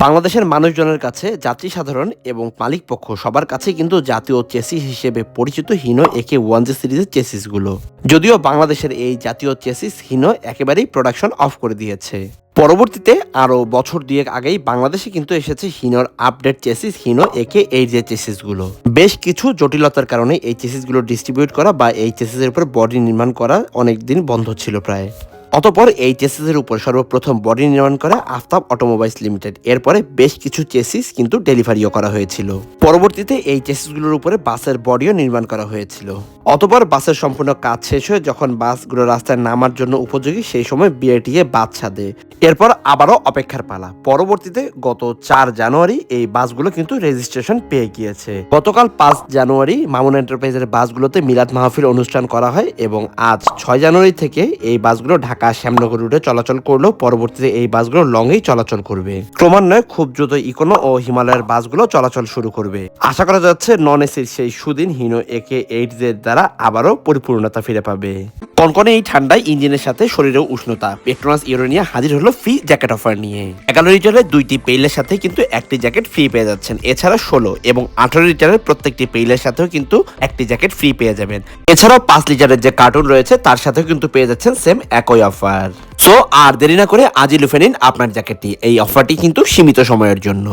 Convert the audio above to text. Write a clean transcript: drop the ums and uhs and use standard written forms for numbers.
বাংলাদেশের মানুষজনের কাছে যাত্রী সাধারণ এবং মালিক পক্ষ সবার কাছে কিন্তু জাতীয় চেসিস হিসেবে পরিচিত হিনো একে 1J সিরিজের চেসিসগুলো। যদিও বাংলাদেশের এই জাতীয় চেসিস হিনো একেবারেই প্রোডাকশন অফ করে দিয়েছে। পরবর্তীতে আরও বছর দুয়েক আগেই বাংলাদেশে কিন্তু এসেছে হিনোর আপডেট চেসিস হিনো একে 8J চেসিসগুলো। বেশ কিছু জটিলতার কারণে এই চেসিসগুলো ডিস্ট্রিবিউট করা বা এই চেসিসের উপর বডি নির্মাণ করা অনেকদিন বন্ধ ছিল প্রায়। অতঃপর এই চেসিসের উপর সর্বপ্রথম বডি নির্মাণ করে আফতাব অটোমোবাইলস লিমিটেড। এরপরে বেশ কিছু চেসিস কিন্তু ডেলিভারিও করা হয়েছিল। পরবর্তীতে এই চেসিসগুলোর উপরে বাসের বডিও নির্মাণ করা হয়েছিল। অতঃপর বাসের সম্পূর্ণ কাজ শেষ হয়ে যখন বাসগুলো রাস্তায় নামার জন্য উপযোগী সেই সময় বিআরটিএ বাদ ছাদে। এরপর আবারও অপেক্ষার পালা। পরবর্তীতে গত 4 জানুয়ারি এই বাসগুলো কিন্তু রেজিস্ট্রেশন পেয়ে গিয়েছে। গতকাল 5 জানুয়ারি মামুন এন্টারপ্রাইজের বাসগুলোতে মিলাদ মাহফিল অনুষ্ঠান করা হয় এবং আজ 6 জানুয়ারি থেকে এই বাসগুলো ঢাকা শ্যামনগর রুটে চলাচল করলেও পরবর্তীতে এই বাসগুলো লংয়েই চলাচল করবে। ক্রমান্বয়ে খুব দ্রুত ইকোনো ও হিমালয়ের বাসগুলো চলাচল শুরু করবে। আশা করা যাচ্ছে নন এসির সেই সুদিন হিনো একে 8J দ্বারা আবারও পরিপূর্ণতা ফিরে পাবে। কনকনে এই ঠান্ডায় ইঞ্জিনের সাথে শরীরেও উষ্ণতা, পেট্রোনাস ইউরেনিয়া হাজির হলো ফ্রি জ্যাকেট অফার নিয়ে। 11 লিটারের 2টি পেইলের সাথে কিন্তু একটি জ্যাকেট ফ্রি পেয়ে যাচ্ছেন। এছাড়া 16 এবং 18 লিটারের প্রত্যেকটি পেইলের সাথেও কিন্তু একটি জ্যাকেট ফ্রি পেয়ে যাবেন। এছাড়াও 5 লিটারের যে কার্টুন রয়েছে তার সাথেও কিন্তু পেয়ে যাচ্ছেন সেম একই অফার। সো আর দেরি না করে আজই লুফে নিন আপনার জ্যাকেটটি। এই অফারটি কিন্তু সীমিত সময়ের জন্য।